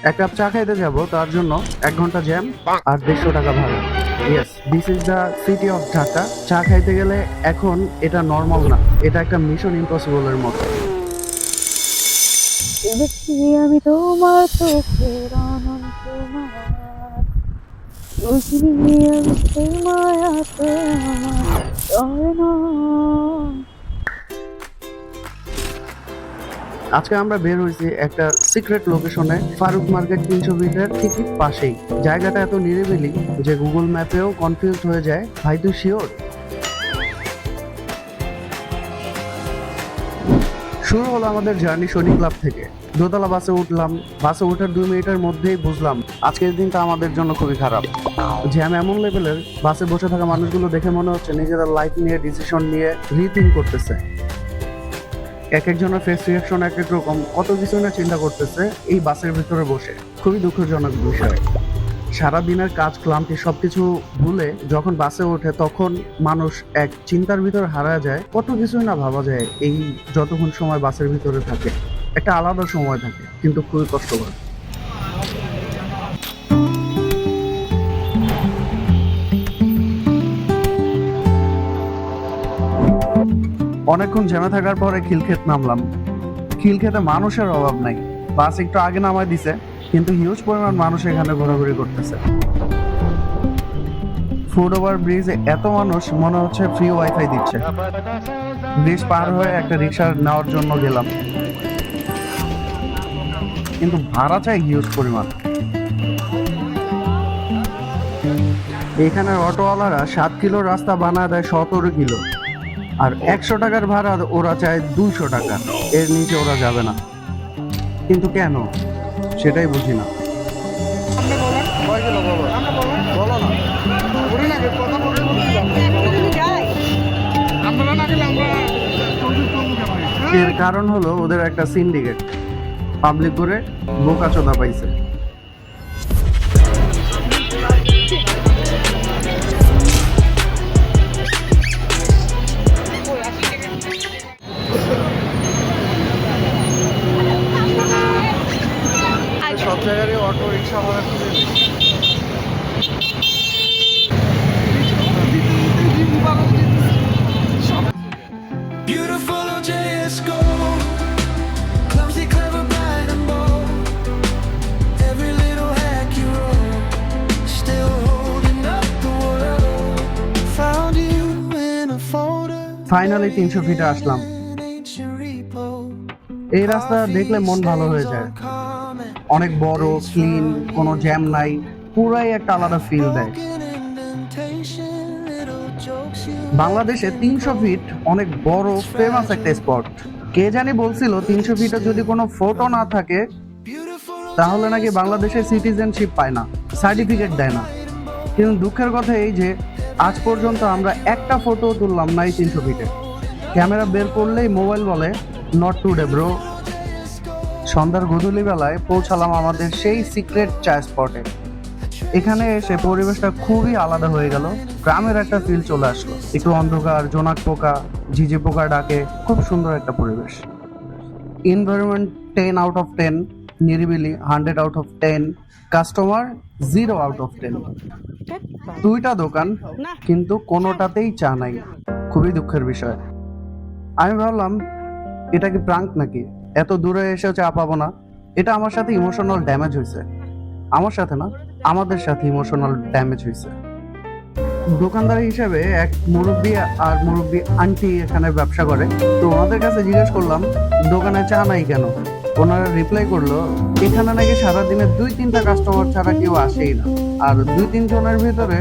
এক কাপ চা খাইতে যাব, তার জন্য 1 ঘন্টা জ্যাম আর 150 টাকা ভাড়া। Yes, this is the city of Dhaka. চা খাইতে গেলে এখন এটা নর্মাল না, এটা একটা মিশন ইম্পসিবলের মতো। দেখি আমি তোমার চোখের অনন্ত মায়া, বুঝিনি আমি সেই মায়াতে আমার তবে না। আজকে আমরা বের হয়েছি একটা সিক্রেট লোকেশনে, ফারুক মার্কেট 300 ফিটের ঠিকই পাশেই। জায়গাটা এত নিরিবিলি যে গুগল ম্যাপেও কনফিউজ হয়ে যায়। ভাই তুই শিওর? শুরু হলো আমাদের জার্নি শনি ক্লাব থেকে। দোতলা বাসে উঠলাম। বাসে ওঠার 2 মিনিটের মধ্যেই বুঝলাম আজকের দিনটা আমাদের জন্য খুবই খারাপ। জ্যাম এমন লেভেলের, বাসে বসে থাকা মানুষগুলো দেখে মনে হচ্ছে নিজেদের লাইফ নিয়ে ডিসিশন নিয়ে রিথিঙ্ক করতেছে। এক একজনের ফেস রিয়াকশন এক এক রকম, কত কিছু না চিন্তা করতেছে এই বাসের ভিতরে বসে। খুবই দুঃখজনক বিষয়। সারা দিনের কাজ ক্লান্তি সবকিছু ভুলে যখন বাসে ওঠে তখন মানুষ এক চিন্তার ভিতরে হারা যায়। কত কিছুই না ভাবা যায় এই যতক্ষণ সময় বাসের ভিতরে থাকে। একটা আলাদা সময় থাকে, কিন্তু খুবই কষ্টকর। অনেকক্ষণ জ্যামে থাকার পরে খিলক্ষেত নামলাম। খিলক্ষেতে মানুষের অভাব নাই। বাস একটু আগে নামায় দিছে, কিন্তু হিউজ পরিমাণ মানুষ এখানে ঘোরাঘুরি করতেছে। ফুট ওভার ব্রিজে এত মানুষ, মনে হচ্ছে ফ্রি ওয়াইফাই দিচ্ছে। ব্রিজ পার হয়ে একটা রিক্সা নেওয়ার জন্য গেলাম, কিন্তু ভাড়া চাই হিউজ পরিমাণ। এখানে অটোওয়ালারা 7 কিলো রাস্তা বানায় দেয় 17 কিলো, আর 100 টাকার ভাড়া ওরা চায় 200 টাকা। এর নিচে ওরা যাবে না। কিন্তু কেন, সেটাই বুঝি না। এর কারণ হলো ওদের একটা সিন্ডিকেট পাবলিক করে বোকাচোদা পাইছে। সব জায়গায় অটো রিক্সা ভাড়া খুঁজে Beautiful JSCO, clumsy, clever, bright and bold. Every little hack you roll, still holding up the world. Found you in a folder. Finally 300 ফিটে আসলাম। Ancient repo. এই রাস্তা দেখলে মন ভালো হয়ে যায়। অনেক বড়, ক্লিন, কোনো জ্যাম নাই, পুরাই একটা আলাদা ফিল দেয়। Indentation, little jokes you. বাংলাদেশে 300 ফিট অনেক বড় ফেমাস একটা স্পট। কে জানি বলছিল 300 ফিটে যদি কোনো ফটো না থাকে তাহলে নাকি বাংলাদেশের সিটিজেনশিপ পায় না, সার্টিফিকেট দেয় না। কিন্তু দুঃখের কথা এই যে আজ পর্যন্ত আমরা একটা ফটো তুললাম না এই 300 ফিটে। ক্যামেরা বের করলেই মোবাইল বলে নট টুডে ব্রো। সন্ধ্যার গধূলি বেলায় পৌঁছালাম আমাদের সেই সিক্রেট চা স্পটে। এখানে এসে পরিবেশটা খুবই আলাদা হয়ে গেল। গ্রামের একটা ফিল চলে আসলো। একটু অন্ধকার, জোনাক পোকা, ঝিঝি পোকা ডাকে, খুব সুন্দর একটা পরিবেশ। এনভায়রনমেন্ট 10 আউট অফ 10, নিরিবিলি 100 out of 10, customer 0 out of 10। 2টা দোকান, কিন্তু কোনোটাতেই চা নাই। খুবই দুঃখের বিষয়। আমি ভাবলাম এটা কি প্রাঙ্ক নাকি, এত দূরে এসেও চা পাবো না। এটা আমার সাথে ইমোশনাল ড্যামেজ হয়েছে। আমার সাথে না, আমাদের সাথে ইমোশনাল ড্যামেজ হয়েছে। দোকানদার হিসেবে এক মুরব্বী আর মুরব্বী আন্টি এখানে ব্যবসা করে। তো ওনাদের কাছে জিজ্ঞেস করলাম দোকানে চা নাই কেন। ওনারা রিপ্লাই করলো এখানে নাকি সারাদিনে 2-3টা কাস্টমার ছাড়া কেউ আসেই না, আর 2-3 জনের ভিতরে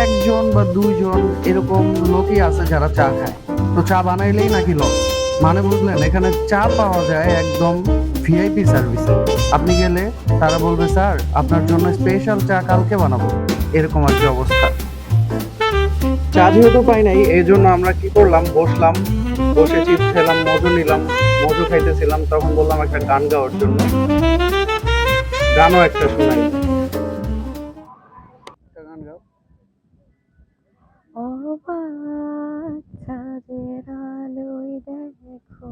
1 জন বা 2 জন এরকম লোকই আছে যারা চা খায়। তো চা বানাইলেই নাকি লস। মানে বুঝলেন, এখানে চা পাওয়া যায় একদম ভিআইপি সার্ভিসে। আপনি গেলে তারা বলবে স্যার আপনার জন্য স্পেশাল চা কালকে বানাবো, এরকম আর কি অবস্থা। চা যেহেতু পাই নাই, এই জন্য আমরা কি করলাম, বসলাম, বসে চিপস খেলাম, মজু নিলাম, মজু খাইতেছিলাম। তখন বললাম একটা গান গাওয়ার জন্য, গানও একটা শোনাই। গান গাও। অবাক চাঁদের আলোয় দেখো,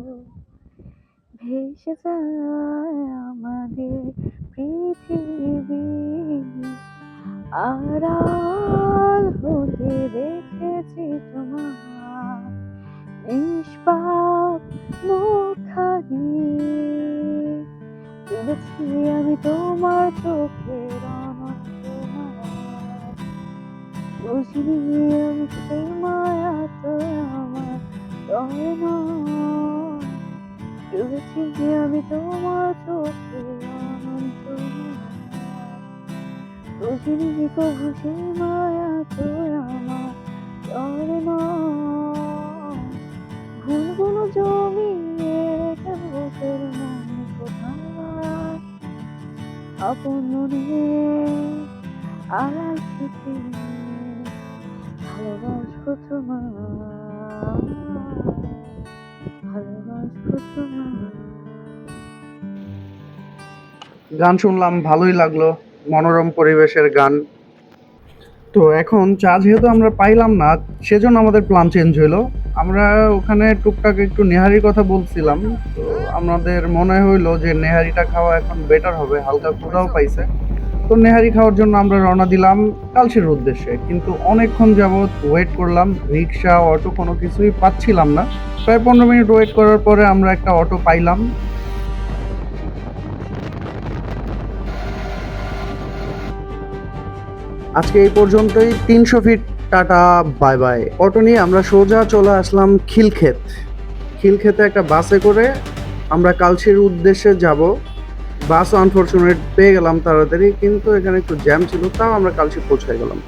ভেসে যায় আমাদের পৃথিবী। আড়াল হতে দেখেছি তোমার নিষ্পাপ মুখখানি, তুলেছি আমি তোমার চোখের অনন্ত মায়া, বুঝিনি আমি সেই মায়া তো আমার তবে নয়, তুলেছি আমি তোমার চোখের অনন্ত মায়া, বুঝিনি কবু সেই মায়া তো আমার তবে নয়, ভুলগুলো জমিয়ে রেখে বুকের মন কোথায়, আপন মনে আড়াল থেকে ভালোবাসবো তোমায়, ভালোবাসবো তোমায়। গান শুনলাম, ভালোই লাগলো, মনোরম পরিবেশের গান। তো এখন চা যেহেতু আমরা পাইলাম না, সেজন্য আমাদের প্ল্যান চেঞ্জ হইলো। আমরা ওখানে টুকটাক একটু নেহারির কথা বলছিলাম, তো আমাদের মনে হইলো যে নেহারিটা খাওয়া এখন বেটার হবে, হালকা ক্ষুধাও পাইছে। তো নেহারি খাওয়ার জন্য আমরা রওনা দিলাম কালশির উদ্দেশ্যে, কিন্তু অনেকক্ষণ যাবৎ ওয়েট করলাম, রিক্সা অটো কোনো কিছুই পাচ্ছিলাম না। প্রায় 15 মিনিট ওয়েট করার পরে আমরা একটা অটো পাইলাম। আজকে এই পর্যন্তই, 300 feet, tata, bye bye. Auto নিয়ে আমরা সোজা চলে আসলাম খিলক্ষেত। খিলক্ষেতে একটা বাসে করে আমরা কালশির উদ্দেশ্যে যাব। বাস আনফরচুনেট পেয়ে গেলাম তাড়াতাড়ি, কিন্তু এখানে একটু জ্যাম ছিল, তাও আমরা কালশি পৌঁছায় গেলাম।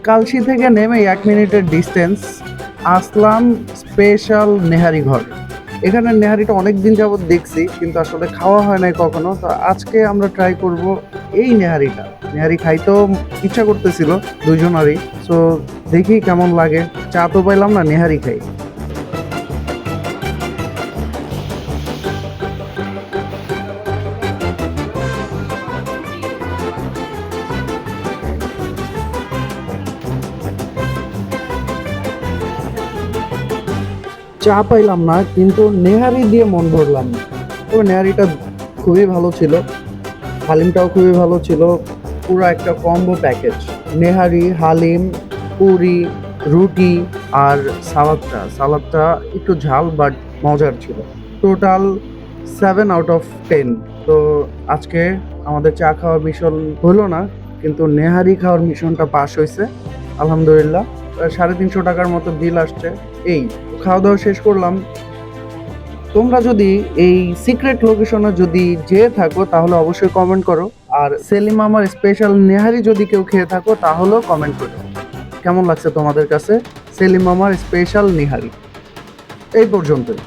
কালশি থেকে নেমে 1 মিনিটের ডিস্টেন্স আসলাম স্পেশাল নেহারি ঘর। এখানে নেহারিটা অনেক দিন যাবত দেখছি, কিন্তু আসলে খাওয়া হয় নাই কখনো। তো আজকে আমরা ট্রাই করব এই নেহারিটা। নেহারি খাইতেও ইচ্ছা করতেছিল দুইজনারই, সো দেখি কেমন লাগে। চা তো পাইলাম না, নেহারি খাই। চা পাইলাম না, কিন্তু নেহারি দিয়ে মন ভরলাম। তো নেহারিটা খুবই ভালো ছিল, হালিমটাও খুবই ভালো ছিল, পুরো একটা কম্বো প্যাকেজ। নেহারি, হালিম, পুরি, রুটি আর সালাদটা একটু ঝাল বাট মজার ছিল। Total 7 out of 10। তো আজকে আমাদের চা খাওয়ার মিশন হলো না, কিন্তু নেহারি খাওয়ার মিশনটা পাস হয়েছে আলহামদুলিল্লাহ। 350 টাকার মতো বিল আসছে। এই খাওয়া দাওয়া শেষ করলাম। তোমরা যদি এই সিক্রেট লোকেশনে যদি যেয়ে থাকো তাহলে অবশ্যই কমেন্ট করো, আর সেলিম মামার স্পেশাল নেহারি যদি কেউ খেয়ে থাকো তাহলেও কমেন্ট করো কেমন লাগছে তোমাদের কাছে সেলিম মামার স্পেশাল নেহারি। এই পর্যন্তই।